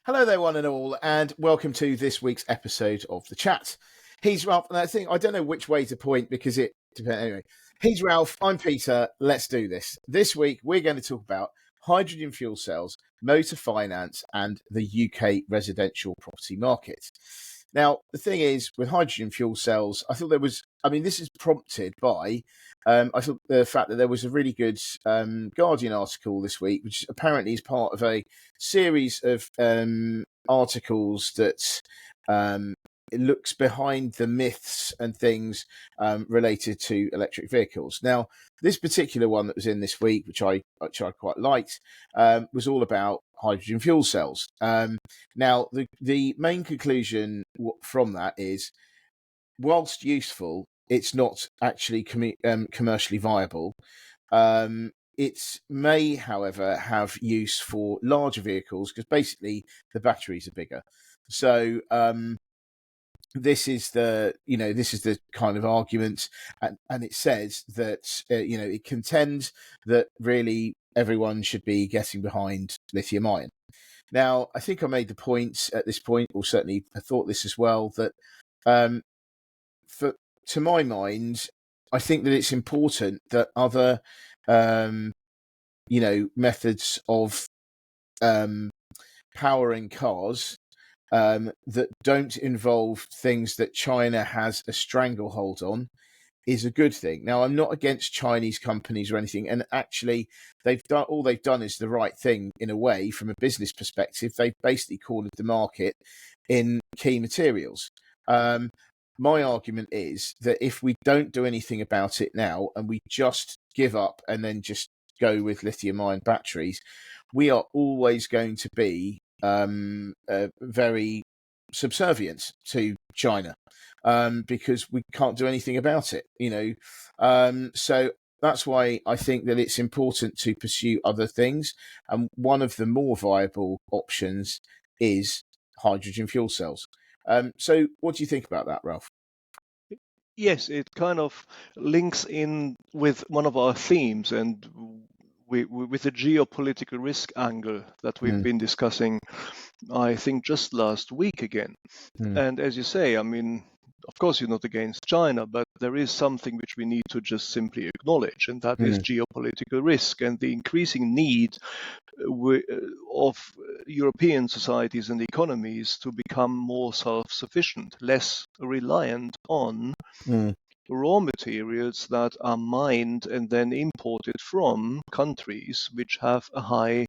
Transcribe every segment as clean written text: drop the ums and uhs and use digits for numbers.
Hello there, one and all, and welcome to this week's episode of The Chat. He's Ralph, and I don't know which way to point because it depends. Anyway, he's Ralph, I'm Peter, let's do this. This week, we're going to talk about hydrogen fuel cells, motor finance, and the UK residential property market. Now, the thing is, with hydrogen fuel cells, I thought this is prompted by, I thought the fact that there was a really good Guardian article this week, which apparently is part of a series of articles that it looks behind the myths and things related to electric vehicles. Now, this particular one that was in this week, which I quite liked, was all about hydrogen fuel cells. Now, the main conclusion from that is, whilst useful, it's not actually commercially viable. It may, however, have use for larger vehicles because basically the batteries are bigger. So this is the kind of argument, and it says that it contends that really everyone should be getting behind lithium ion. Now, I think I made the point at this point, or certainly I thought this as well, that to my mind, I think that it's important that other methods of powering cars that don't involve things that China has a stranglehold on is a good thing. Now, I'm not against Chinese companies or anything, and actually they've done is the right thing in a way from a business perspective. They've basically cornered the market in key materials. My argument is that if we don't do anything about it now and we just give up and then just go with lithium-ion batteries, we are always going to be very subservient to China because we can't do anything about it. So that's why I think that it's important to pursue other things, and one of the more viable options is hydrogen fuel cells. So what do you think about that, Ralph? Yes, it kind of links in with one of our themes and with the geopolitical risk angle that we've been discussing, I think, just last week again. And as you say, I mean, of course, you're not against China, but there is something which we need to just simply acknowledge, and that is geopolitical risk and the increasing need of European societies and economies to become more self-sufficient, less reliant on raw materials that are mined and then imported from countries which have a high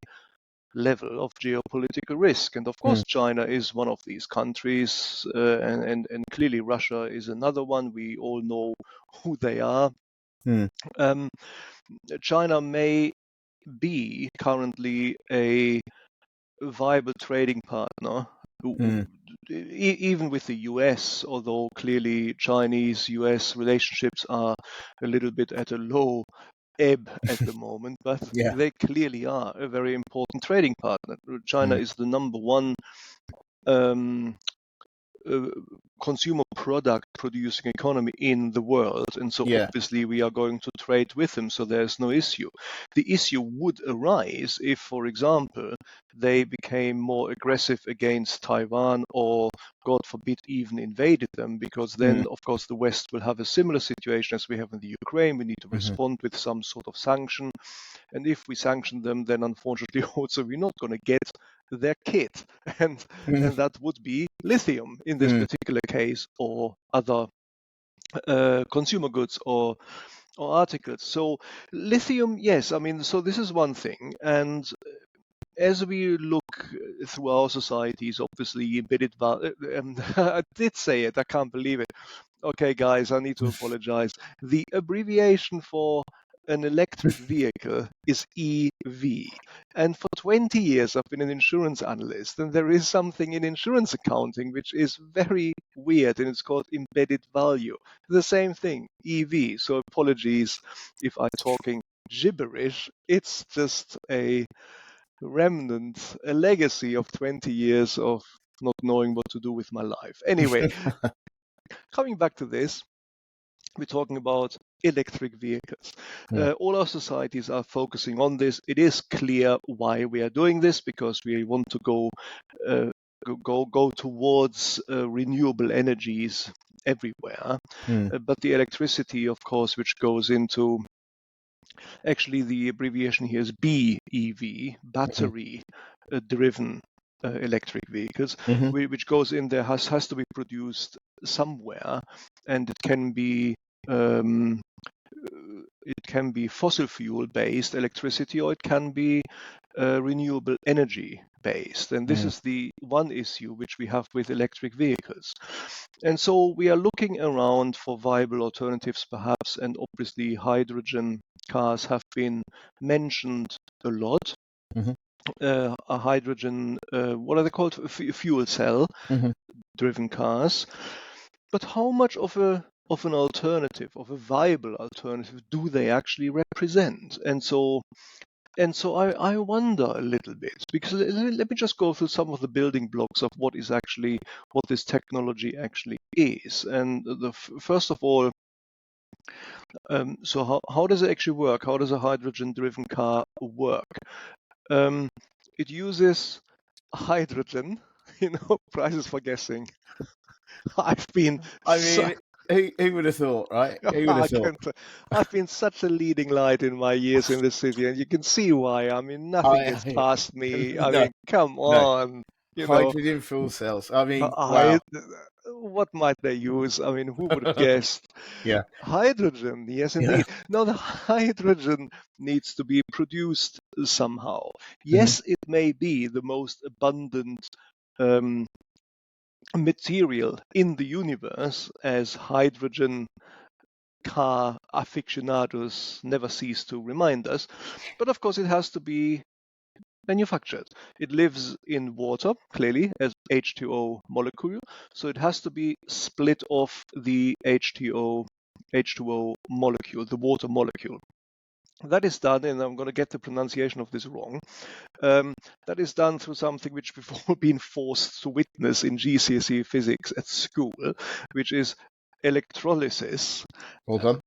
level of geopolitical risk. And of course, China is one of these countries, and clearly Russia is another one. We all know who they are. China may be currently a viable trading partner, even with the US, although clearly Chinese-US relationships are a little bit at a low ebb at the moment, but they clearly are a very important trading partner. China is the number one consumer product producing economy in the world, and so obviously we are going to trade with them, so there's no issue. The issue would arise if, for example, they became more aggressive against Taiwan or, God forbid, even invaded them, because then of course the West will have a similar situation as we have in the Ukraine. We need to respond with some sort of sanction, and if we sanction them, then unfortunately also we're not going to get their kit, and that would be lithium in this particular case, or other consumer goods or articles. So lithium, yes, I mean, so this is one thing, and as we look through our societies, obviously embedded I did say it, I can't believe it. Okay, guys, I need to apologize. The abbreviation for an electric vehicle is EV. And for 20 years, I've been an insurance analyst, and there is something in insurance accounting which is very weird, and it's called embedded value. The same thing, EV. So apologies if I'm talking gibberish. It's just a remnant, a legacy of 20 years of not knowing what to do with my life. Anyway, coming back to this, we're talking about electric vehicles. Yeah. All our societies are focusing on this. It is clear why we are doing this, because we want to go towards renewable energies everywhere. But the electricity, of course, which goes into, actually the abbreviation here is BEV, battery driven electric vehicles, which goes in there, has to be produced somewhere, and it can be fossil fuel based electricity, or it can be renewable energy based. And this is the one issue which we have with electric vehicles. And so we are looking around for viable alternatives perhaps, and obviously hydrogen cars have been mentioned a lot. A hydrogen, what are they called? Fuel cell driven cars. But how much of an alternative, of a viable alternative, do they actually represent? And so I wonder a little bit, because let me just go through some of the building blocks of what this technology actually is. And first of all, so how does it actually work? How does a hydrogen-driven car work? It uses hydrogen. Prizes for guessing. Who would have thought, right? Who would have thought? I've been such a leading light in my years in the city, and you can see why. I mean, nothing gets past me. Come on. Hydrogen fuel cells. Wow. What might they use? I mean, who would have guessed? Yeah. Hydrogen, yes, indeed. Yeah. No, the hydrogen needs to be produced somehow. Yes, it may be the most abundant material in the universe, as hydrogen car aficionados never cease to remind us. But of course, it has to be manufactured. It lives in water, clearly, as H2O molecule. So it has to be split off the H2O molecule, the water molecule. That is done, and I'm going to get the pronunciation of this wrong. That is done through something which we've all been forced to witness in GCSE physics at school, which is electrolysis. Well done.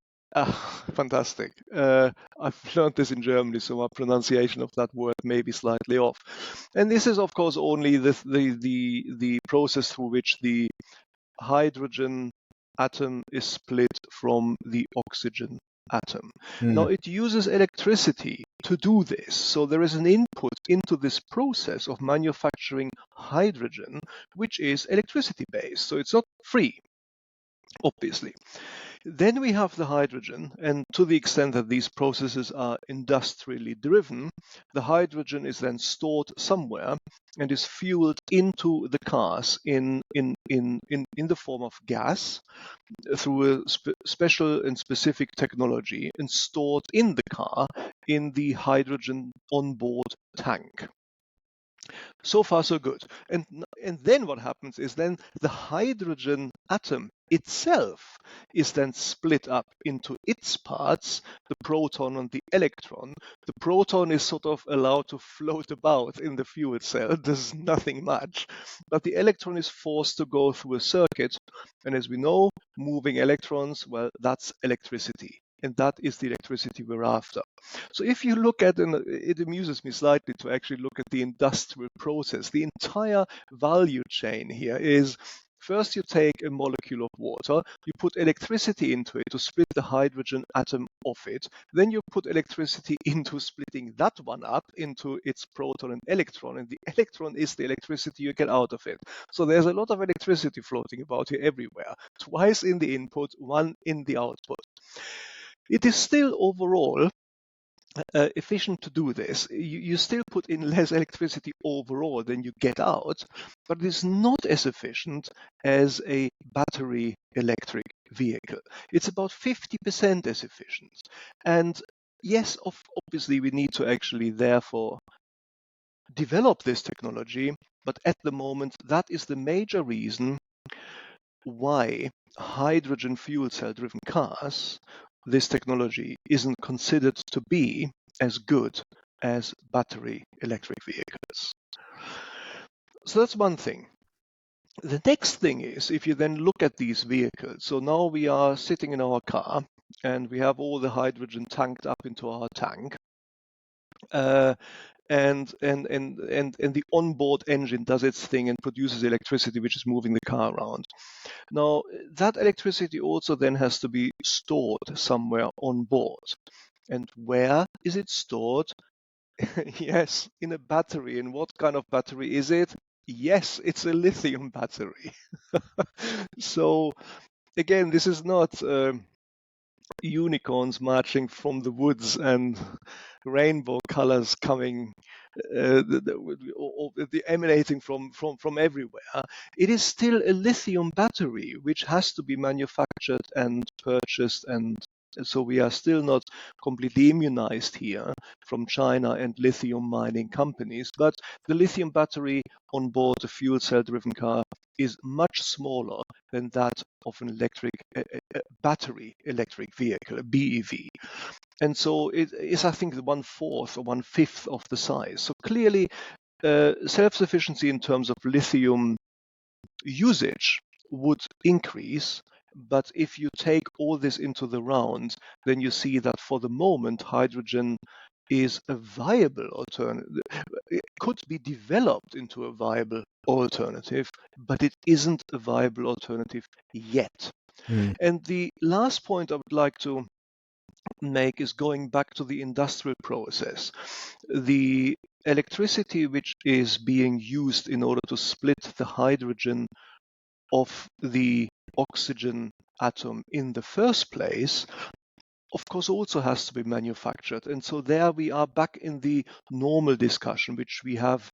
Fantastic. I've learned this in Germany, so my pronunciation of that word may be slightly off. And this is, of course, only the process through which the hydrogen atom is split from the oxygen atom. Now, it uses electricity to do this. So there is an input into this process of manufacturing hydrogen, which is electricity based. So it's not free, obviously. Then we have the hydrogen, and to the extent that these processes are industrially driven, the hydrogen is then stored somewhere and is fueled into the cars in the form of gas through a special and specific technology, and stored in the car in the hydrogen onboard tank. So far, so good. And then what happens is then the hydrogen atom itself is then split up into its parts, the proton and the electron. The proton is sort of allowed to float about in the fuel cell. There's nothing much. But the electron is forced to go through a circuit. And as we know, moving electrons, well, that's electricity. And that is the electricity we're after. So if you look at, and it amuses me slightly to actually look at the industrial process, the entire value chain here is, first you take a molecule of water, you put electricity into it to split the hydrogen atom off it, then you put electricity into splitting that one up into its proton and electron, and the electron is the electricity you get out of it. So there's a lot of electricity floating about here everywhere, twice in the input, one in the output. It is still overall efficient to do this. You still put in less electricity overall than you get out, but it is not as efficient as a battery electric vehicle. It's about 50% as efficient. And yes, obviously we need to actually therefore develop this technology, but at the moment that is the major reason why hydrogen fuel cell driven cars, this technology isn't considered to be as good as battery electric vehicles. So that's one thing. The next thing is, if you then look at these vehicles, so now we are sitting in our car and we have all the hydrogen tanked up into our tank. And the onboard engine does its thing and produces electricity, which is moving the car around. Now, that electricity also then has to be stored somewhere on board. And where is it stored? Yes, in a battery. And what kind of battery is it? Yes, it's a lithium battery. So again, this is not unicorns marching from the woods and rainbow colors coming emanating from everywhere. It is still a lithium battery which has to be manufactured and purchased, and so we are still not completely immunized here from China and lithium mining companies. But the lithium battery on board a fuel cell driven car is much smaller than that of an battery electric vehicle, a BEV. And so it is, I think, 1/4 or 1/5 of the size. So clearly, self-sufficiency in terms of lithium usage would increase. But if you take all this into the round, then you see that for the moment, hydrogen is a viable alternative. It could be developed into a viable alternative, but it isn't a viable alternative yet. And the last point I would like to make is going back to the industrial process. The electricity which is being used in order to split the hydrogen of the oxygen atom in the first place, of course, also has to be manufactured. And so there we are back in the normal discussion, which we have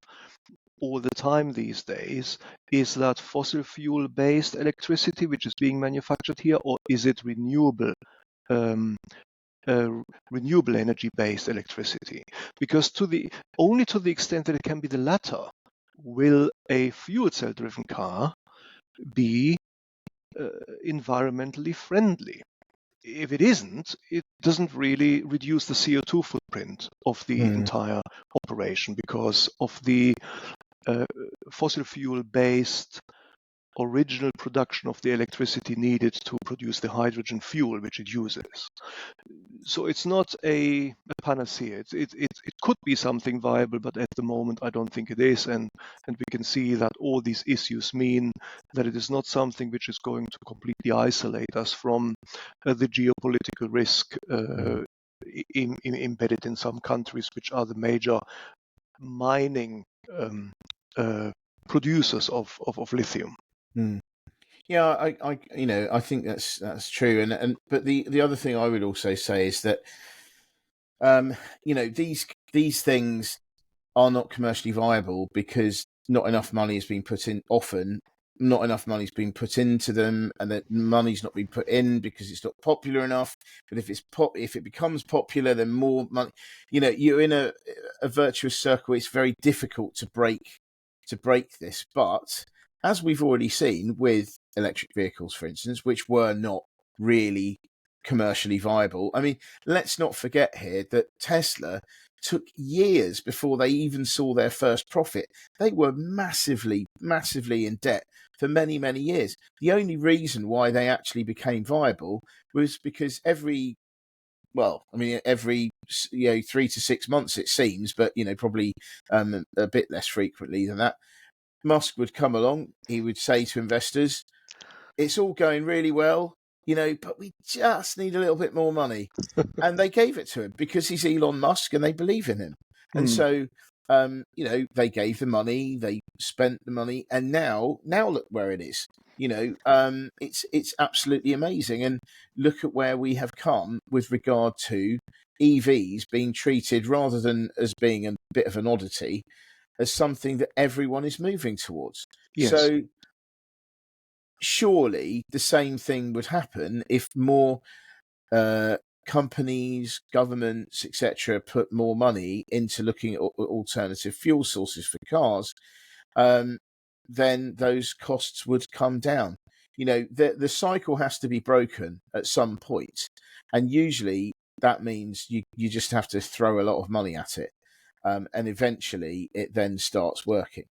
all the time these days. Is that fossil fuel based electricity which is being manufactured here, or is it renewable energy based electricity? Because only to the extent that it can be the latter will a fuel cell driven car be environmentally friendly. If it isn't, it doesn't really reduce the CO2 footprint of the entire operation, because of the fossil fuel based original production of the electricity needed to produce the hydrogen fuel which it uses. So it's not a panacea. It could be something viable, but at the moment I don't think it is. And we can see that all these issues mean that it is not something which is going to completely isolate us from the geopolitical risk embedded in some countries which are the major mining producers of lithium. Yeah, I think that's true, and but the other thing I would also say is that, these things are not commercially viable because not enough money is being put in. Often, not enough money is being put into them, and that money's not being put in because it's not popular enough. But if it becomes popular, then more money. You're in a virtuous circle. It's very difficult to break this, but as we've already seen with electric vehicles, for instance, which were not really commercially viable. I mean, let's not forget here that Tesla took years before they even saw their first profit. They were massively, massively in debt for many, many years. The only reason why they actually became viable was because every 3 to 6 months, it seems, but probably a bit less frequently than that, Musk would come along. He would say to investors, "It's all going really well, but we just need a little bit more money." And they gave it to him because he's Elon Musk and they believe in him. And so, they gave the money, they spent the money, and now look where it is. It's absolutely amazing. And look at where we have come with regard to EVs being treated, rather than as being a bit of an oddity, as something that everyone is moving towards. Yes. So surely the same thing would happen if more companies, governments, etc., put more money into looking at alternative fuel sources for cars. Then those costs would come down. The cycle has to be broken at some point, and usually that means you just have to throw a lot of money at it. And eventually it then starts working.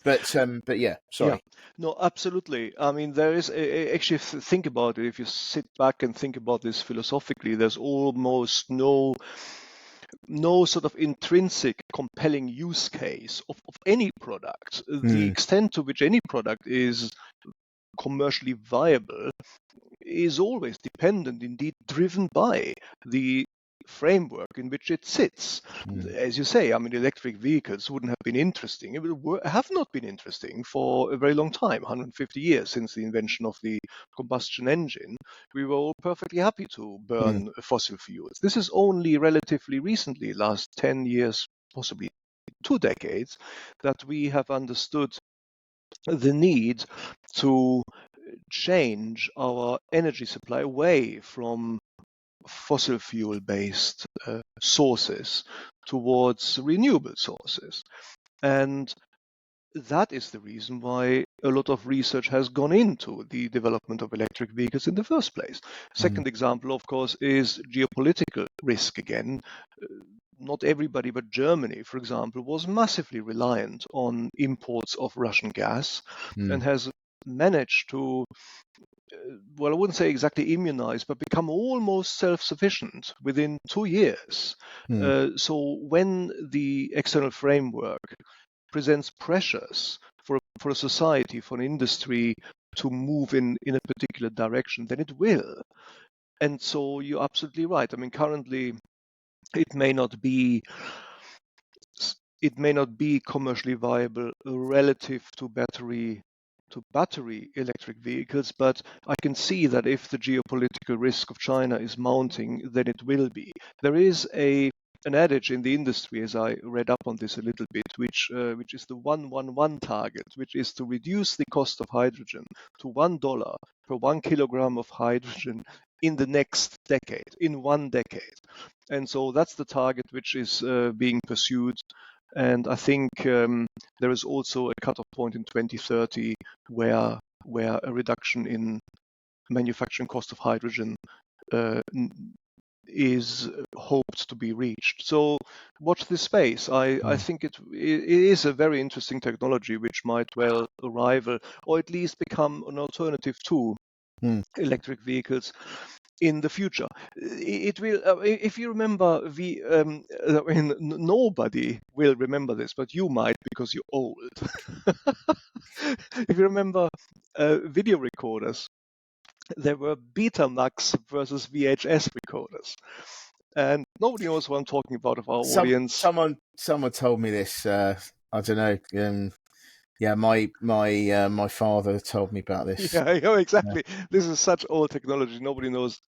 But yeah, sorry. Yeah, no, absolutely. I mean, there is actually, if you think about it, if you sit back and think about this philosophically, there's almost no sort of intrinsic compelling use case of any product. The extent to which any product is commercially viable is always dependent, indeed driven by the framework in which it sits. As you say, I mean, electric vehicles wouldn't have been interesting. It have not been interesting for a very long time, 150 years since the invention of the combustion engine. We were all perfectly happy to burn fossil fuels. This is only relatively recently, last 10 years, possibly 2 decades, that we have understood the need to change our energy supply away from fossil fuel based sources towards renewable sources. And that is the reason why a lot of research has gone into the development of electric vehicles in the first place. Second example, of course, is geopolitical risk again. Not everybody, but Germany, for example, was massively reliant on imports of Russian gas and has managed to, well, I wouldn't say exactly immunize, but become almost self-sufficient within 2 years. So when the external framework presents pressures for a society, for an industry to move in a particular direction, then it will. And so you're absolutely right. I mean, currently it may not be commercially viable relative to battery electric vehicles, but I can see that if the geopolitical risk of China is mounting, then it will be. There is an adage in the industry, as I read up on this a little bit, which is the 1-1-1 target, which is to reduce the cost of hydrogen to $1 per 1 kilogram of hydrogen in the next decade, in 1 decade. And so that's the target which is being pursued. And I think there is also a cutoff point in 2030 where a reduction in manufacturing cost of hydrogen is hoped to be reached. So watch this space. I think it is a very interesting technology which might well rival or at least become an alternative to electric vehicles in the future. It will, if you remember, nobody will remember this, but you might because you're old. If you remember video recorders, there were Betamax versus VHS recorders. And nobody knows what I'm talking about of our audience. Someone told me this. I don't know. Yeah, my father told me about this. Yeah, exactly. Yeah. This is such old technology. Nobody knows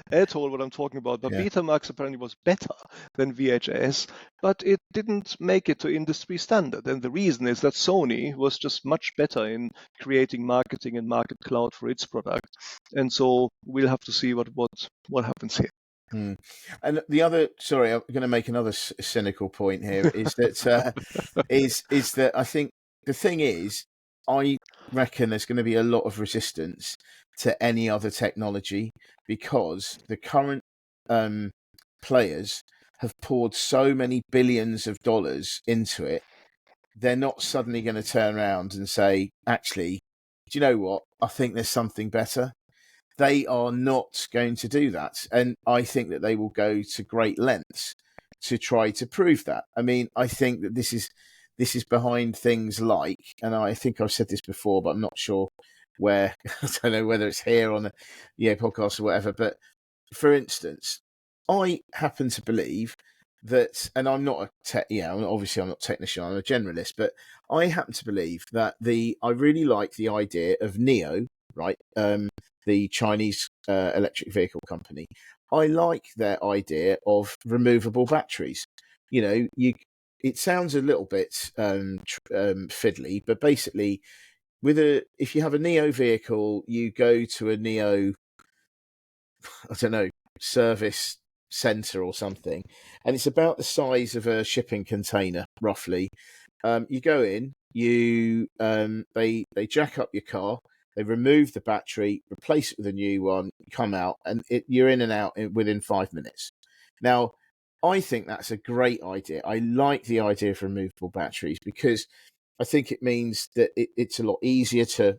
at all what I'm talking about. But Betamax apparently was better than VHS, but it didn't make it to industry standard. And the reason is that Sony was just much better in creating marketing and market cloud for its product. And so we'll have to see what happens here. And the other, sorry, I'm going to make another cynical point here. Is that is that I think the thing is, I reckon there's going to be a lot of resistance to any other technology because the current players have poured so many billions of dollars into it. They're not suddenly going to turn around and say, actually, do you know what? I think there's something better. They are not going to do that. And I think that they will go to great lengths to try to prove that. I mean, I think that this is behind things like, and I think I've said this before, but I'm not sure where, I don't know whether it's here on the podcast or whatever. But for instance, I happen to believe that, and I'm not obviously I'm not a technician, I'm a generalist, but I happen to believe that I really like the idea of NIO, right? The Chinese electric vehicle company. I like their idea of removable batteries. You know, it sounds a little bit fiddly, but basically, if you have a NIO vehicle, you go to a NIO, I don't know, service center or something, and it's about the size of a shipping container, roughly. You go in, they jack up your car. They remove the battery, replace it with a new one, come out, and you're in and out within 5 minutes. Now, I think that's a great idea. I like the idea of removable batteries because I think it means that it's a lot easier to,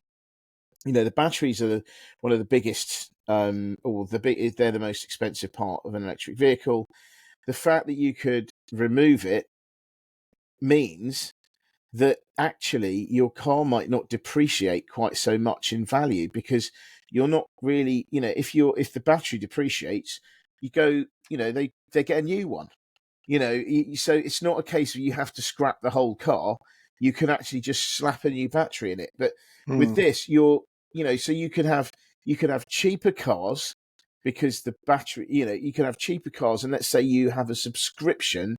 the batteries are one of the biggest, or they're the most expensive part of an electric vehicle. The fact that you could remove it means that actually your car might not depreciate quite so much in value, because you're not really, if the battery depreciates, you go, they get a new one, so it's not a case where you have to scrap the whole car. You can actually just slap a new battery in it. But with this, so you could have cheaper cars, because the battery, you can have cheaper cars, and let's say you have a subscription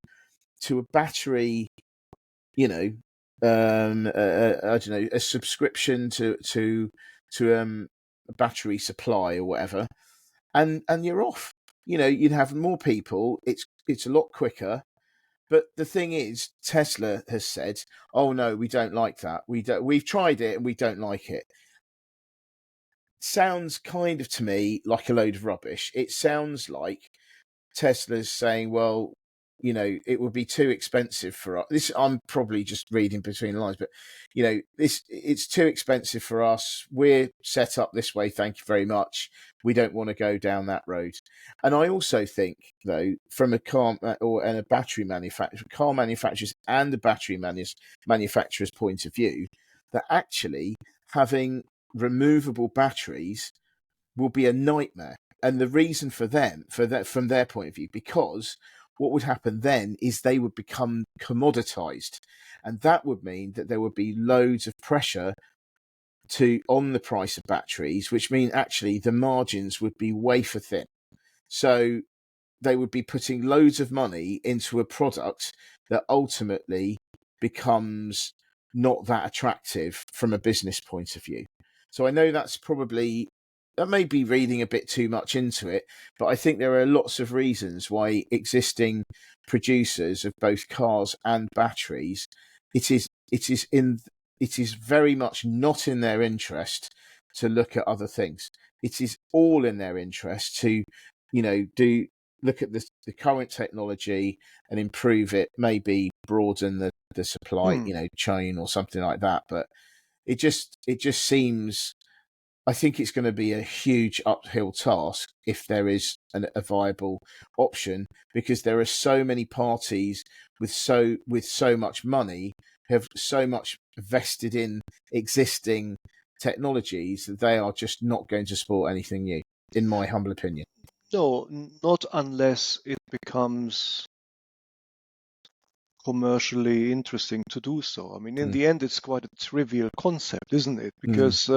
to a battery, I don't know, a subscription to a battery supply or whatever, and you're off. You'd have more people. It's a lot quicker. But the thing is, Tesla has said, "Oh no, we don't like that. We've tried it and we don't like it." Sounds kind of to me like a load of rubbish. It sounds like Tesla's saying, "Well, it would be too expensive for us." This, I'm probably just reading between the lines, but it's too expensive for us. We're set up this way. Thank you very much. We don't want to go down that road. And I also think, though, from a car and a battery car manufacturers and the battery manufacturer's point of view, that actually having removable batteries will be a nightmare. And the reason for that, from their point of view, because what would happen then is they would become commoditized, and that would mean that there would be loads of pressure on the price of batteries, which mean actually the margins would be wafer thin. So they would be putting loads of money into a product that ultimately becomes not that attractive from a business point of view. So I know that may be reading a bit too much into it, but I think there are lots of reasons why existing producers of both cars and batteries, it is very much not in their interest to look at other things. It is all in their interest to, look at the current technology and improve it, maybe broaden the supply, chain or something like that. But it just seems, I think it's going to be a huge uphill task if there is a viable option, because there are so many parties with so much money, have so much vested in existing technologies, that they are just not going to support anything new, in my humble opinion. No, not unless it becomes commercially interesting to do so. I mean, in the end, it's quite a trivial concept, isn't it? Because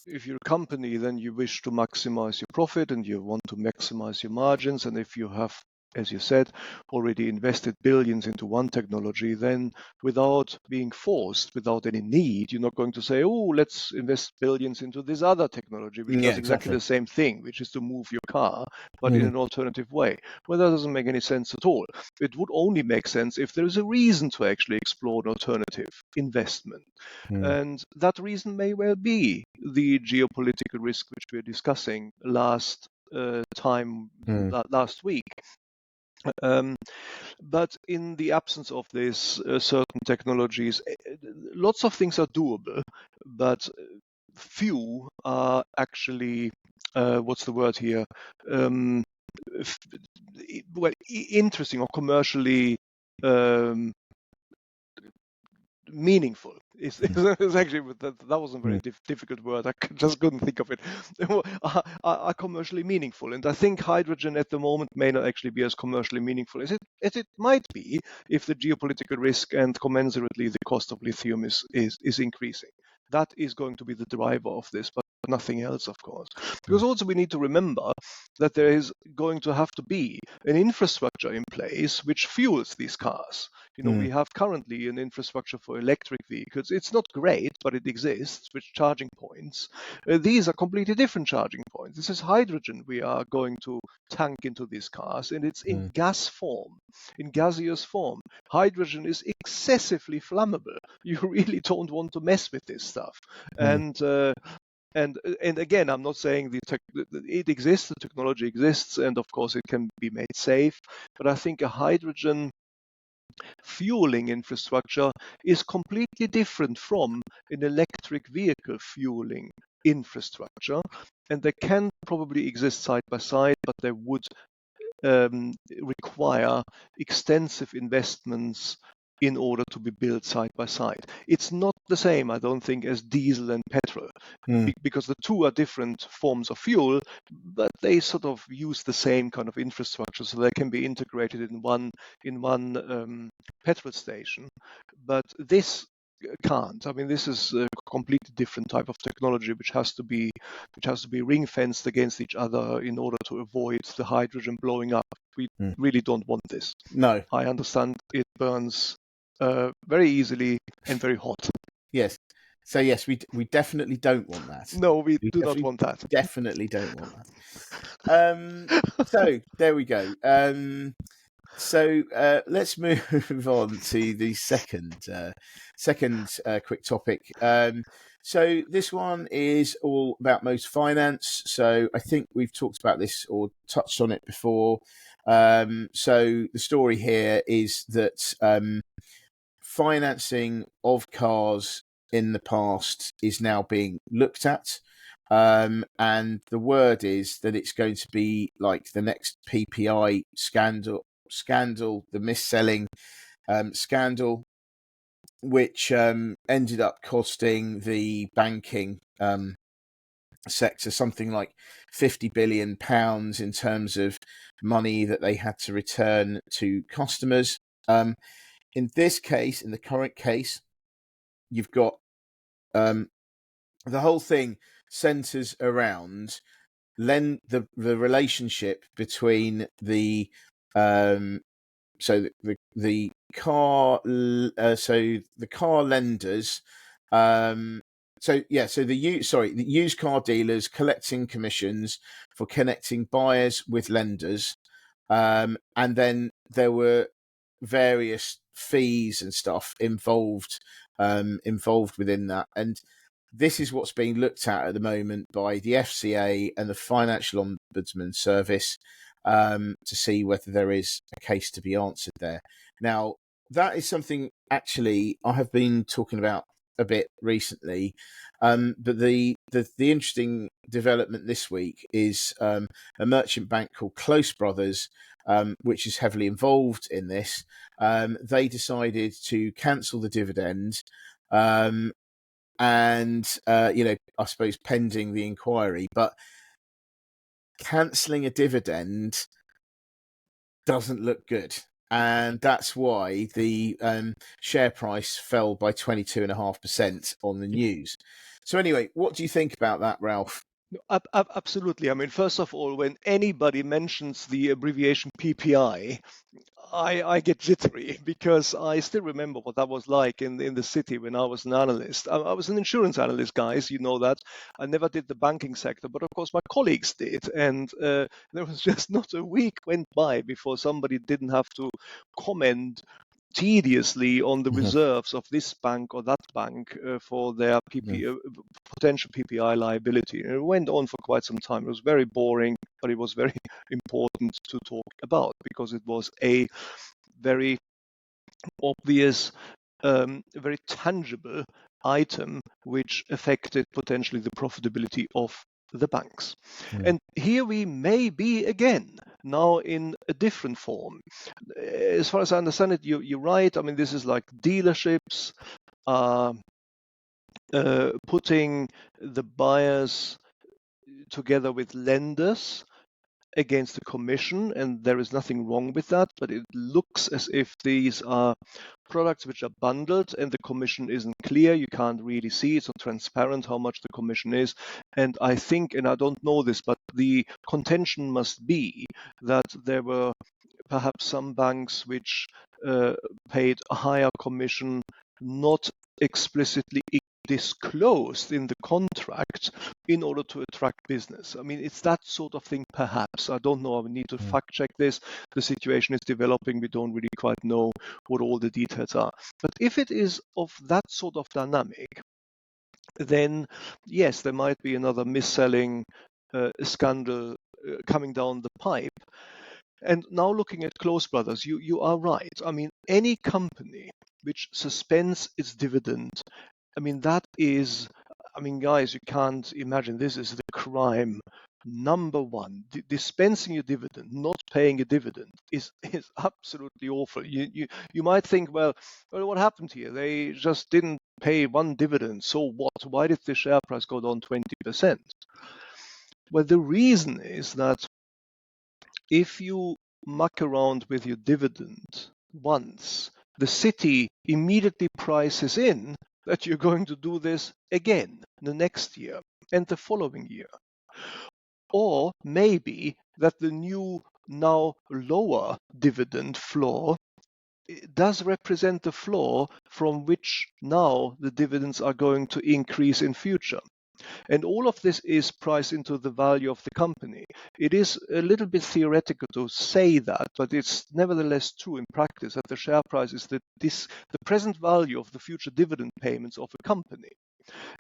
if you're a company, then you wish to maximize your profit and you want to maximize your margins. And if you have, as you said, already invested billions into one technology, then without being forced, without any need, you're not going to say, oh, let's invest billions into this other technology, which does exactly the same thing, which is to move your car, but in an alternative way. Well, that doesn't make any sense at all. It would only make sense if there is a reason to actually explore an alternative investment. And that reason may well be the geopolitical risk which we were discussing last week. But in the absence of this, certain technologies, lots of things are doable, but few are actually, what's the word here? Interesting or commercially meaningful. It's actually, that wasn't a very difficult word. I just couldn't think of it. Are commercially meaningful, and I think hydrogen at the moment may not actually be as commercially meaningful as it might be if the geopolitical risk and commensurately the cost of lithium is increasing. That is going to be the driver of this, but nothing else, of course. Because also we need to remember that there is going to have to be an infrastructure in place which fuels these cars. We have currently an infrastructure for electric vehicles. It's not great, but it exists, with charging points. These are completely different charging points. This is hydrogen we are going to tank into these cars, and it's in gas form, in gaseous form. Hydrogen is excessively flammable. You really don't want to mess with this stuff. And again, I'm not saying it exists, the technology exists, and of course it can be made safe. But I think a hydrogen fueling infrastructure is completely different from an electric vehicle fueling infrastructure, and they can probably exist side by side, but they would require extensive investments in order to be built side by side. It's not the same, I don't think, as diesel and petrol, because the two are different forms of fuel, but they sort of use the same kind of infrastructure, so they can be integrated in one petrol station. But this can't. I mean, this is a completely different type of technology, which has to be ring fenced against each other in order to avoid the hydrogen blowing up. We really don't want this. No, I understand it burns very easily and very hot. Yes. So yes, we definitely don't want that. No, we do not want that. Definitely don't want that. So there we go. So let's move on to the second quick topic. So this one is all about motor finance. So I think we've talked about this or touched on it before. So the story here is that financing of cars in the past is now being looked at. And the word is that it's going to be like the next PPI scandal, the mis-selling scandal, which ended up costing the banking sector something like £50 billion in terms of money that they had to return to customers. In this case, in the current case, you've got the whole thing centers around the relationship between the the car lenders. The used car dealers collecting commissions for connecting buyers with lenders, and then there were various fees and stuff involved within that, and this is what's being looked at the moment by the FCA and the Financial Ombudsman Service to see whether there is a case to be answered there. Now, that is something actually I have been talking about a bit recently, but the interesting development this week is a merchant bank called Close Brothers, which is heavily involved in this. They decided to cancel the dividend, and I suppose pending the inquiry, but cancelling a dividend doesn't look good. And that's why the share price fell by 22.5% on the news. So anyway, what do you think about that, Ralph? Absolutely. I mean, first of all, when anybody mentions the abbreviation PPI, I get jittery because I still remember what that was like in the city when I was an analyst. I was an insurance analyst, guys, you know that. I never did the banking sector, but of course my colleagues did. And there was just not a week went by before somebody didn't have to comment tediously on the reserves of this bank or that bank for their potential PPI liability. And it went on for quite some time. It was very boring, but it was very important to talk about because it was a very obvious, very tangible item which affected potentially the profitability of the banks. And here we may be again, now in a different form. As far as I understand it, you're right. I mean, this is like dealerships putting the buyers together with lenders against the commission, and there is nothing wrong with that, but it looks as if these are products which are bundled and the commission isn't clear. You can't really see, it's not transparent how much the commission is. And I think, and I don't know this, but the contention must be that there were perhaps some banks which paid a higher commission, not explicitly disclosed in the contract in order to attract business. I mean, it's that sort of thing, perhaps. I don't know. I need to fact check this. The situation is developing. We don't really quite know what all the details are. But if it is of that sort of dynamic, then yes, there might be another mis-selling scandal coming down the pipe. And now looking at Close Brothers, you are right. I mean, any company which suspends its dividend, I mean, that is, I mean, guys, you can't imagine, this is the crime number one. Dispensing your dividend, not paying a dividend is absolutely awful. You might think, well, what happened here? They just didn't pay one dividend. So what? Why did the share price go down 20%? Well, the reason is that if you muck around with your dividend once, the city immediately prices in that you're going to do this again the next year and the following year. Or maybe that the new, now lower dividend floor does represent the floor from which now the dividends are going to increase in future. And all of this is priced into the value of the company. It is a little bit theoretical to say that, but it's nevertheless true in practice that the share price is the present value of the future dividend payments of a company.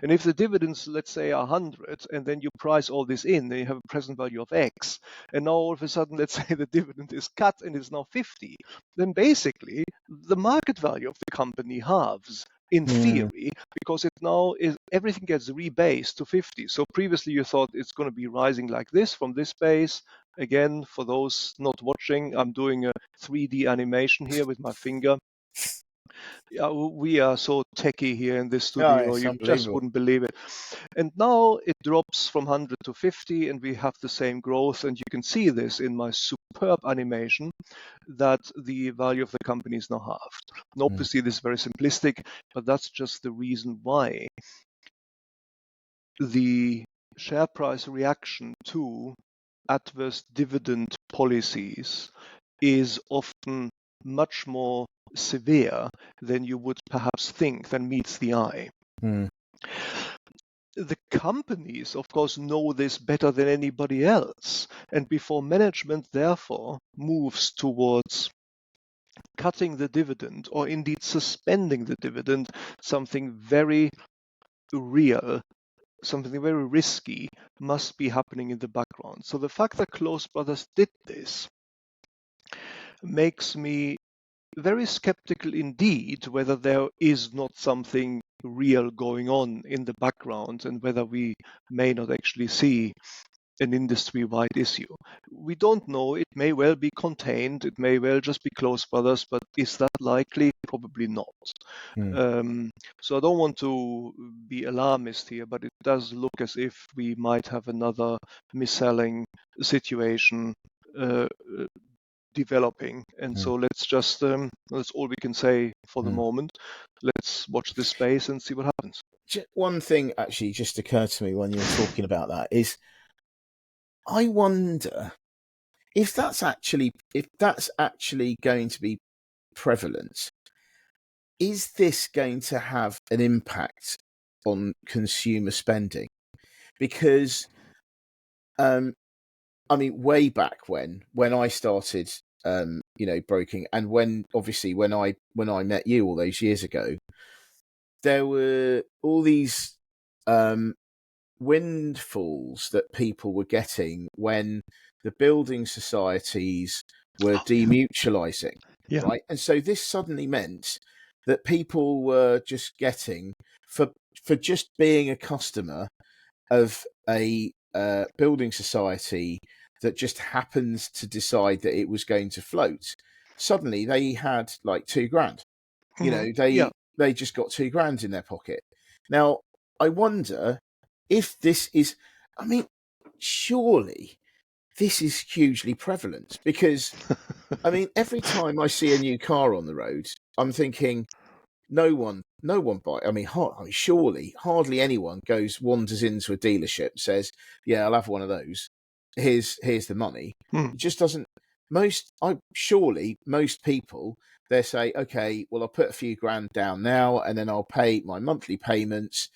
And if the dividends, let's say, are 100, and then you price all this in, then you have a present value of X, and now all of a sudden, let's say the dividend is cut and is now 50, then basically the market value of the company halves in theory, because it now is everything gets rebased to 50. So previously you thought it's going to be rising like this from this base. Again, for those not watching, I'm doing a 3D animation here with my finger. Yeah, we are so techy here in this studio, you just wouldn't believe it. And now it drops from 100 to 50 and we have the same growth, and you can see this in my superb animation that the value of the company is now halved. And obviously this is very simplistic, but that's just the reason why the share price reaction to adverse dividend policies is often much more severe than you would perhaps think, than meets the eye. The companies, of course, know this better than anybody else, and before management therefore moves towards cutting the dividend or indeed suspending the dividend, something very real, something very risky must be happening in the background. So the fact that Close Brothers did this makes me very skeptical indeed whether there is not something real going on in the background and whether we may not actually see an industry-wide issue. We don't know. It may well be contained. It may well just be Close Brothers, but is that likely? Probably not. So I don't want to be alarmist here, but it does look as if we might have another mis-selling situation developing, and so let's just that's all we can say for the moment. Let's watch this space and see what happens. One thing actually just occurred to me when you were talking about that is, I wonder if that's actually going to be prevalent. Is this going to have an impact on consumer spending? Because I mean, way back when I started, broking, and when I met you all those years ago, there were all these windfalls that people were getting when the building societies were demutualising, right? And so this suddenly meant that people were just getting, for just being a customer of a building society that just happens to decide that it was going to float, suddenly they had like $2,000. They just got $2,000 in their pocket. Now, I wonder if this is, I mean, surely this is hugely prevalent, because I mean, every time I see a new car on the road, I'm thinking, no one buys. I mean, surely hardly anyone wanders into a dealership, says, "Yeah, I'll have one of those. Here's the money." It just doesn't. Surely most people, they say, "Okay, well, I'll put a few grand down now, and then I'll pay my monthly payments,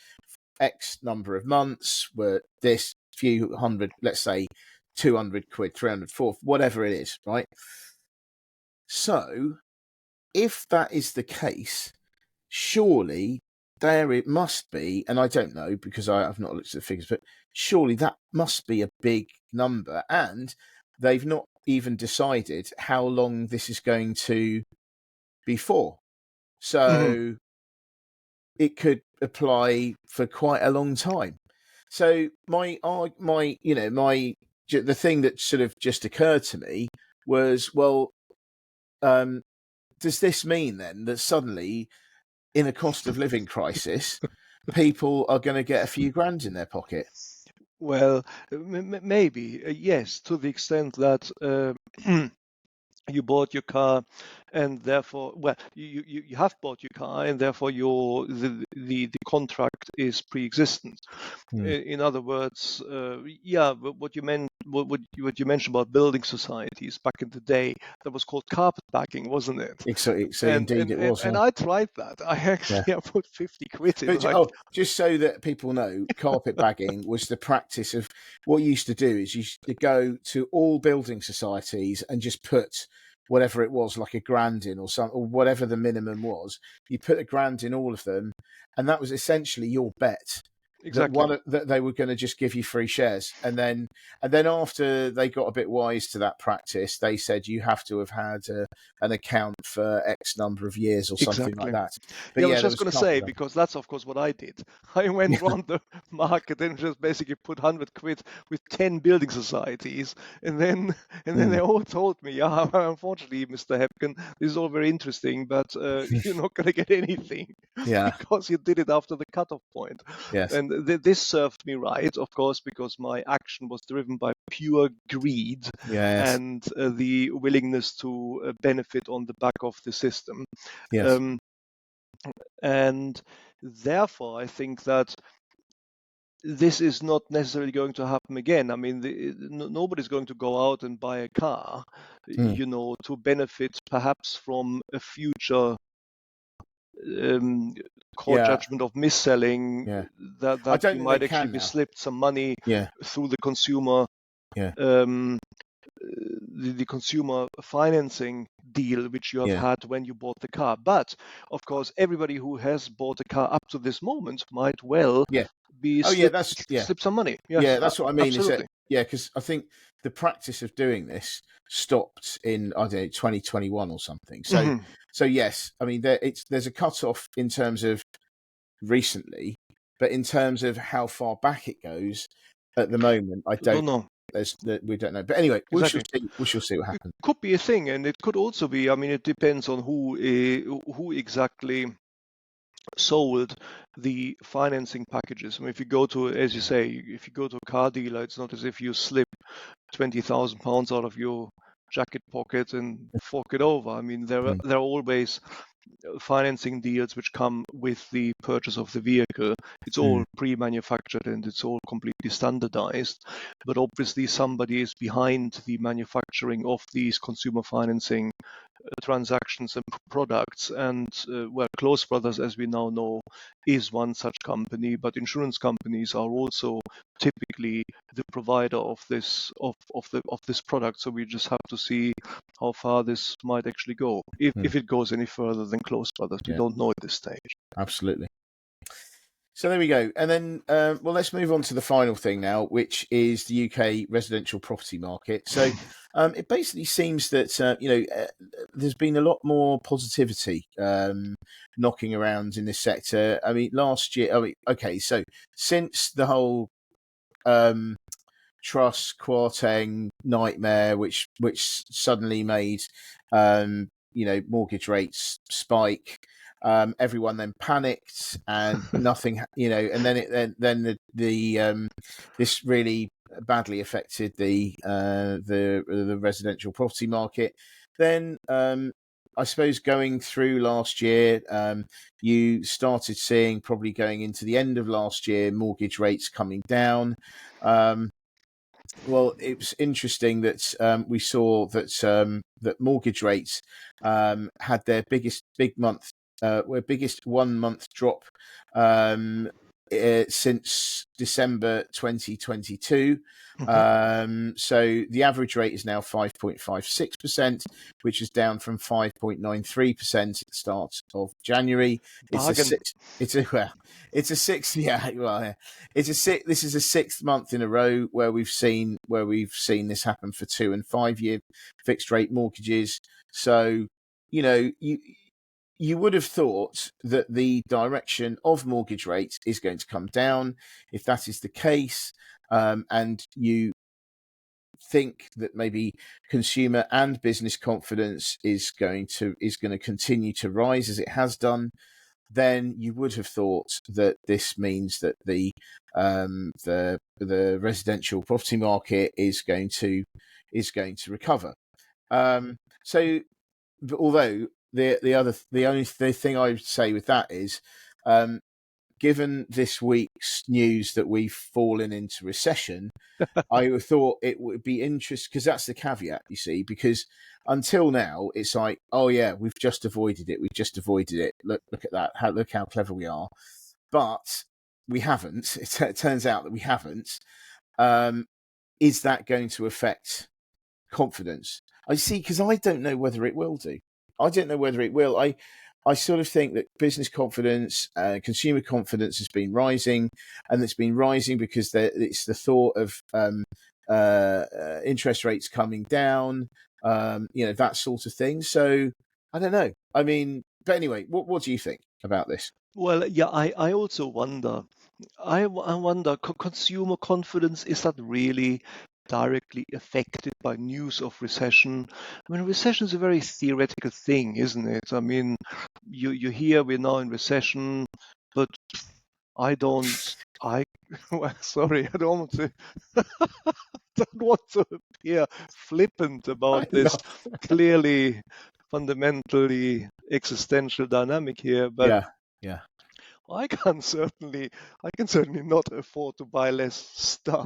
X number of months, were this few hundred, let's say, 200 quid, 300, 400, whatever it is, right?" So, if that is the case, surely there it must be, and I don't know because I've not looked at the figures, but surely that must be a big number, and they've not even decided how long this is going to be for. So it could apply for quite a long time. So the thing that sort of just occurred to me was, well, does this mean then that suddenly, in a cost of living crisis, people are going to get a few grand in their pocket? Well, maybe, yes, to the extent that you bought your car and therefore, well, you have bought your car and therefore the contract is pre-existent. In other words, what you mentioned about building societies back in the day, that was called carpetbagging, wasn't it? Indeed it was. And I tried that. I put 50 quid in. But, just so that people know, carpetbagging was the practice of what you used to do is you used to go to all building societies and just put whatever it was, like £1,000 in or something, or whatever the minimum was. You put £1,000 in all of them, and that was essentially your bet. Exactly. That they were going to just give you free shares, and then after they got a bit wise to that practice, they said you have to have had an account for X number of years or something like that. But I was just going to say, because that's of course what I did. I went around the market and just basically put 100 quid with 10 building societies, and then they all told me, yeah, unfortunately, Mr. Hepken, this is all very interesting, but you're not going to get anything, because you did it after the cutoff point. Yes. And this served me right, of course, because my action was driven by pure greed and the willingness to benefit on the back of the system. Yes. And therefore, I think that this is not necessarily going to happen again. I mean, nobody's going to go out and buy a car, to benefit perhaps from a future court judgment of mis-selling, that you might actually be slipped some money through the consumer the consumer financing deal which you have had when you bought the car. But of course, everybody who has bought a car up to this moment might well be slip some money. Yes, that's what I mean. Absolutely. Because I think the practice of doing this stopped in 2021 or something. So yes, I mean there's a cut-off in terms of recently, but in terms of how far back it goes at the moment, I don't know. We don't know. But anyway, we shall see what happens. It could be a thing, and it could also be. I mean, it depends on who exactly sold the financing packages. I mean, if you go to, as you say, if you go to a car dealer, it's not as if you slip £20,000 out of your jacket pocket and fork it over. I mean, there are always financing deals which come with the purchase of the vehicle. It's all pre-manufactured and it's all completely standardized. But obviously somebody is behind the manufacturing of these consumer financing transactions and products. And Close Brothers, as we now know, is one such company, but insurance companies are also typically the provider of this product. So we just have to see how far this might actually go, if it goes any further than Close Brothers. We don't know at this stage. Absolutely. So there we go. And then, let's move on to the final thing now, which is the UK residential property market. So it basically seems that, there's been a lot more positivity knocking around in this sector. I mean, last year, so since the whole Truss Kwarteng nightmare, which suddenly made, mortgage rates spike, everyone then panicked and nothing, and then this really badly affected the residential property market. Then I suppose going through last year, you started seeing, probably going into the end of last year, mortgage rates coming down. Well, it was interesting that we saw that mortgage rates had their biggest 1 month drop since December 2022. So the average rate is now 5.56%, which is down from 5.93% at the start of January. This is a sixth month in a row where we've seen this happen for 2 and 5 year fixed rate mortgages. So, you would have thought that the direction of mortgage rates is going to come down. If that is the case, and you think that maybe consumer and business confidence is going to continue to rise as it has done, then you would have thought that this means that the residential property market is going to recover. So, although the only thing I would say with that is, given this week's news that we've fallen into recession, I thought it would be interesting, because that's the caveat, you see, because until now it's like, oh yeah, we've just avoided it. Look at that. Look how clever we are. But we haven't. It turns out that we haven't. Is that going to affect confidence? I see, because I don't know whether it will do. I don't know whether it will. I sort of think that business confidence, consumer confidence has been rising, and it's been rising because it's the thought of interest rates coming down, that sort of thing. So I don't know. I mean, but anyway, what do you think about this? Well, yeah, I also wonder. I wonder, consumer confidence, is that really directly affected by news of recession? I mean, recession is a very theoretical thing, isn't it? I mean, you hear we're now in recession, but well, sorry, I don't want to appear flippant about this clearly fundamentally existential dynamic here, but yeah. I can certainly not afford to buy less stuff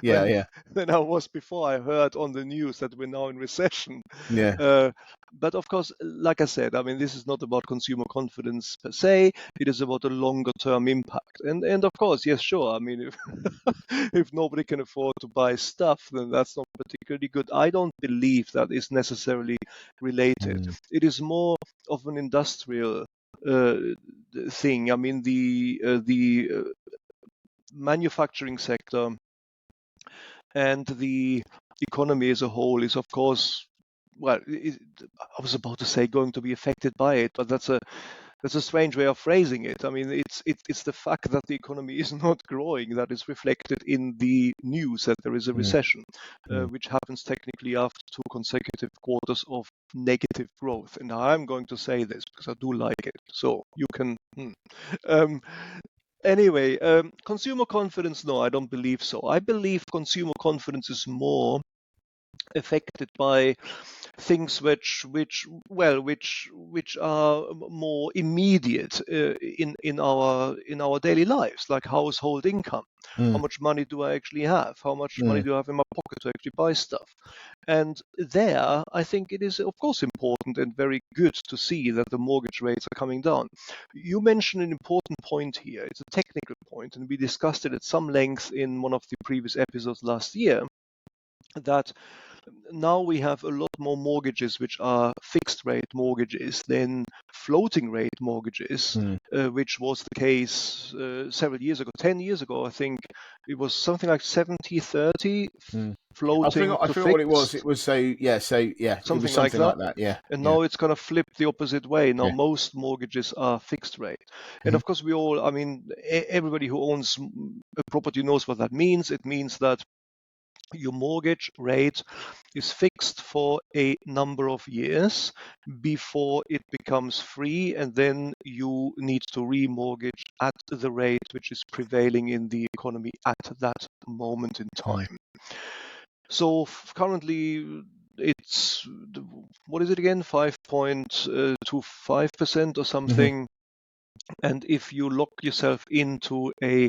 than I was before I heard on the news that we're now in recession. But of course, like I said, I mean, this is not about consumer confidence per se. It is about a longer term impact. And of course, yes, sure. I mean, if nobody can afford to buy stuff, then that's not particularly good. I don't believe that is necessarily related. It is more of an industrial thing. I mean, the manufacturing sector and the economy as a whole is, of course, well, I was about to say going to be affected by it, but that's a strange way of phrasing it. I mean, it's the fact that the economy is not growing that is reflected in the news that there is a recession, which happens technically after 2 consecutive quarters of negative growth. And I'm going to say this because I do like it, so you can. Anyway, consumer confidence, no, I don't believe so. I believe consumer confidence is more affected by things which are more immediate in our daily lives, like household income. How much money do I actually have? How much money do I have in my pocket to actually buy stuff? And there, I think it is, of course, important and very good to see that the mortgage rates are coming down. You mentioned an important point here. It's a technical point, and we discussed it at some length in one of the previous episodes last year, that now we have a lot more mortgages which are fixed rate mortgages than floating rate mortgages, which was the case several years ago. 10 years ago, I think it was something like 70-30 floating. I forgot what it was. It was something like that. Yeah. And now it's going to flip the opposite way. Now most mortgages are fixed rate. And of course, everybody who owns a property knows what that means. It means that your mortgage rate is fixed for a number of years before it becomes free, and then you need to remortgage at the rate which is prevailing in the economy at that moment in time. So currently it's, what is it again, 5.25% or something. And if you lock yourself into a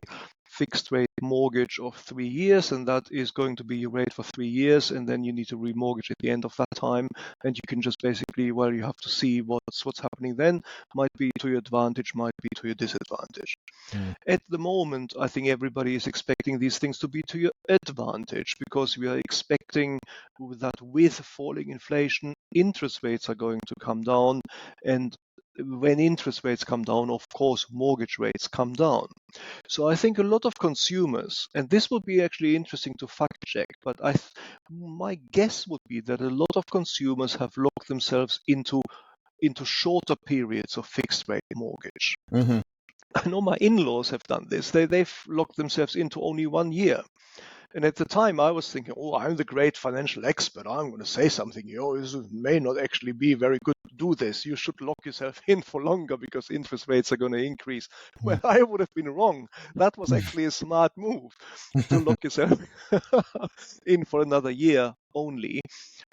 fixed rate mortgage of 3 years, and that is going to be your rate for 3 years, and then you need to remortgage at the end of that time, and you can just basically, well, you have to see what's happening then. Might be to your advantage, might be to your disadvantage. At the moment, I think everybody is expecting these things to be to your advantage, because we are expecting that with falling inflation, interest rates are going to come down, and when interest rates come down, of course, mortgage rates come down. So I think a lot of consumers, and this would be actually interesting to fact check, but my guess would be that a lot of consumers have locked themselves into shorter periods of fixed rate mortgage. Mm-hmm. I know my in-laws have done this. They've locked themselves into only 1 year. And at the time, I was thinking, oh, I'm the great financial expert. I'm going to say something. This may not actually be very good to do this. You should lock yourself in for longer because interest rates are going to increase. Well, I would have been wrong. That was actually a smart move to lock yourself in for another year only.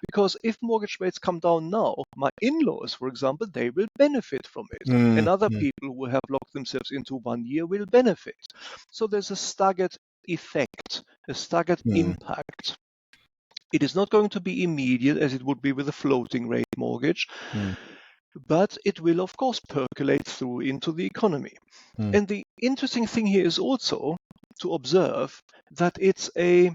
Because if mortgage rates come down now, my in-laws, for example, they will benefit from it. And other people who have locked themselves into 1 year will benefit. So there's a staggered effect, a staggered impact. It is not going to be immediate as it would be with a floating rate mortgage, but it will, of course, percolate through into the economy. And the interesting thing here is also to observe that it's a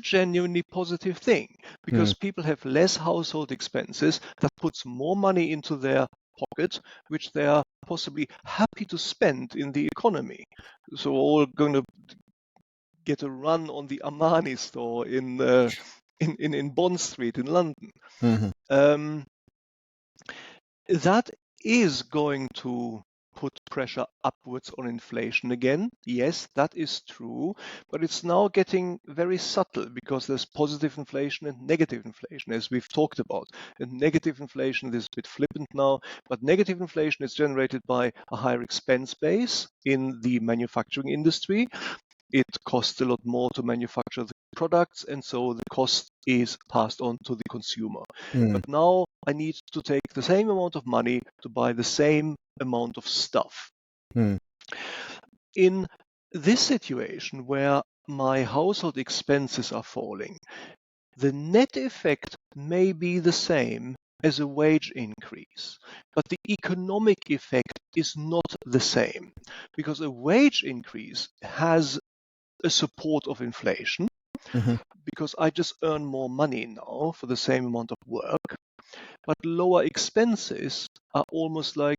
genuinely positive thing, because people have less household expenses. That puts more money into their pocket, which they are possibly happy to spend in the economy. So we're all going to get a run on the Armani store in Bond Street in London. That is going to put pressure upwards on inflation again. Yes, that is true, but it's now getting very subtle, because there's positive inflation and negative inflation, as we've talked about. And negative inflation is a bit flippant now, but negative inflation is generated by a higher expense base in the manufacturing industry. It costs a lot more to manufacture the products, and so the cost is passed on to the consumer. But now I need to take the same amount of money to buy the same amount of stuff. In this situation where my household expenses are falling, the net effect may be the same as a wage increase, but the economic effect is not the same, because a wage increase has a support of inflation, because I just earn more money now for the same amount of work. But lower expenses are almost like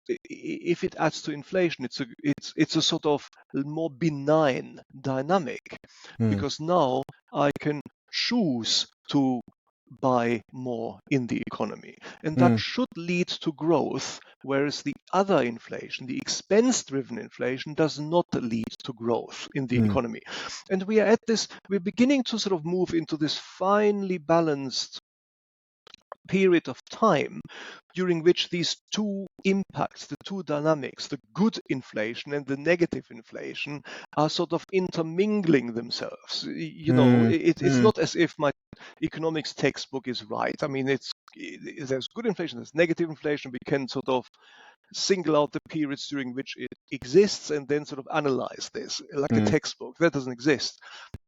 if it adds to inflation, it's a sort of more benign dynamic, because now I can choose to buy more in the economy, and that should lead to growth, whereas the other inflation, the expense-driven inflation, does not lead to growth in the economy. And we're beginning to sort of move into this finely balanced period of time during which these two impacts, the two dynamics, the good inflation and the negative inflation, are sort of intermingling themselves. It's not as if my economics textbook is right. I mean, there's good inflation, there's negative inflation. We can sort of single out the periods during which it exists and then sort of analyze this like a textbook. That doesn't exist.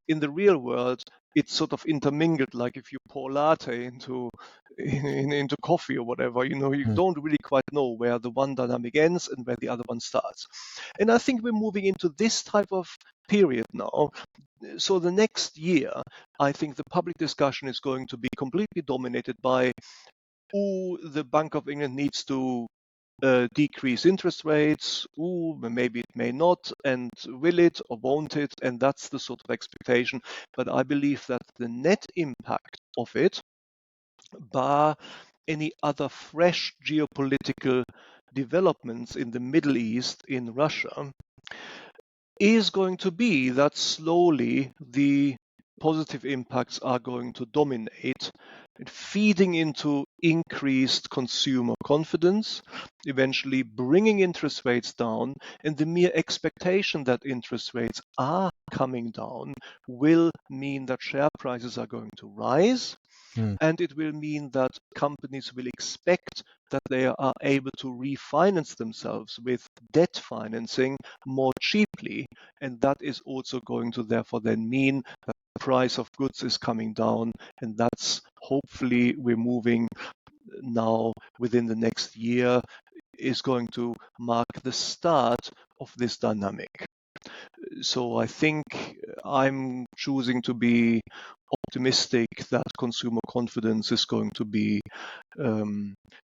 In the real world, it's sort of intermingled, like if you pour latte into coffee or whatever, you don't really quite know where the one dynamic ends and where the other one starts. And I think we're moving into this type of period now. So the next year, I think the public discussion is going to be completely dominated by, the Bank of England needs to decrease interest rates. Maybe it may not, and will it or won't it? And that's the sort of expectation. But I believe that the net impact of it, bar any other fresh geopolitical developments in the Middle East, in Russia, is going to be that slowly the positive impacts are going to dominate, feeding into increased consumer confidence, eventually bringing interest rates down, and the mere expectation that interest rates are coming down will mean that share prices are going to rise. And it will mean that companies will expect that they are able to refinance themselves with debt financing more cheaply. And that is also going to therefore then mean that the price of goods is coming down. And that's hopefully we're moving now within the next year is going to mark the start of this dynamic. So I think I'm choosing to be optimistic that consumer confidence is going to be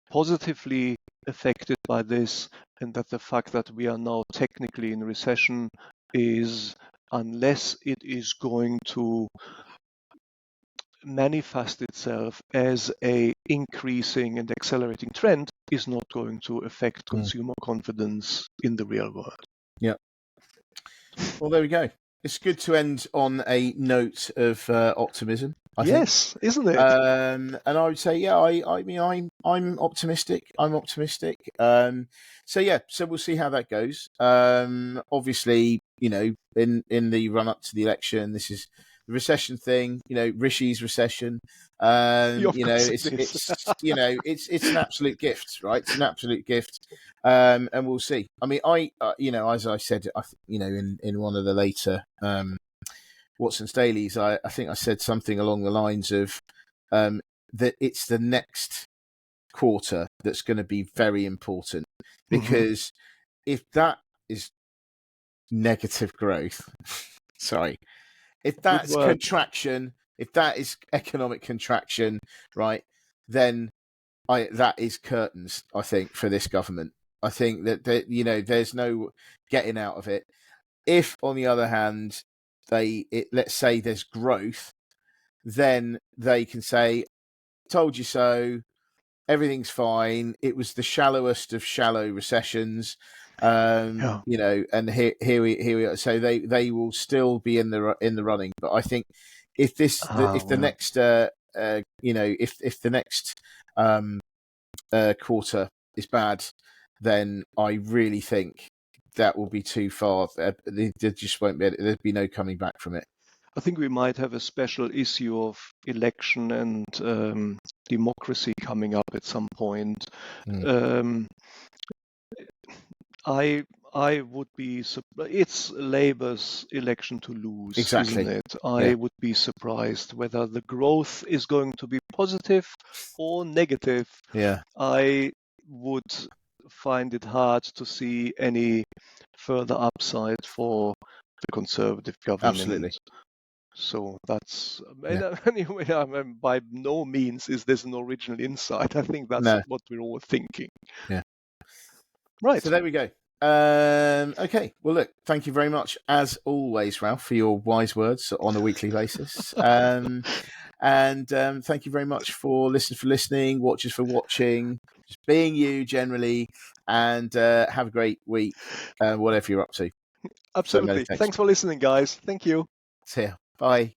positively affected by this, and that the fact that we are now technically in recession is, unless it is going to manifest itself as a increasing and accelerating trend, is not going to affect consumer confidence in the real world. Yeah. Well, there we go. It's good to end on a note of optimism. I think. Isn't it? And I would say, yeah, I mean, I'm optimistic. I'm optimistic. So yeah, so we'll see how that goes. Obviously, you know, in the run up to the election, this is the recession thing. You know, Rishi's recession. You know, it's you know, it's an absolute gift, right? It's an absolute gift. And we'll see. I mean, you know, as I said, you know, in one of the later Watson's Dailies, I think I said something along the lines of that it's the next quarter that's going to be very important, because if that is negative growth, if that's contraction, if that is economic contraction, right, then that is curtains, I think, for this government. I think that you know, there's no getting out of it. If, on the other hand, let's say there's growth, then they can say, "Told you so." Everything's fine. It was the shallowest of shallow recessions, you know. And here we are. So they will still be in the running. But I think if the next you know, if the next quarter is bad, then I really think that will be too far. There just won't be. There'd be no coming back from it. I think we might have a special issue of election and democracy coming up at some point. I would be. It's Labour's election to lose, isn't it? I would be surprised whether the growth is going to be positive or negative. Yeah, I would find it hard to see any further upside for the Conservative government. Absolutely. So that's anyway. By no means is this an original insight. I think that's what we're all thinking. Yeah. Right. So there we go. Okay. Well, look. Thank you very much, as always, Ralph, for your wise words on a weekly basis. And thank you very much for listening, watchers for watching, just being you generally, and have a great week, whatever you're up to. Absolutely. Thanks for listening, guys. Thank you. See ya. Bye.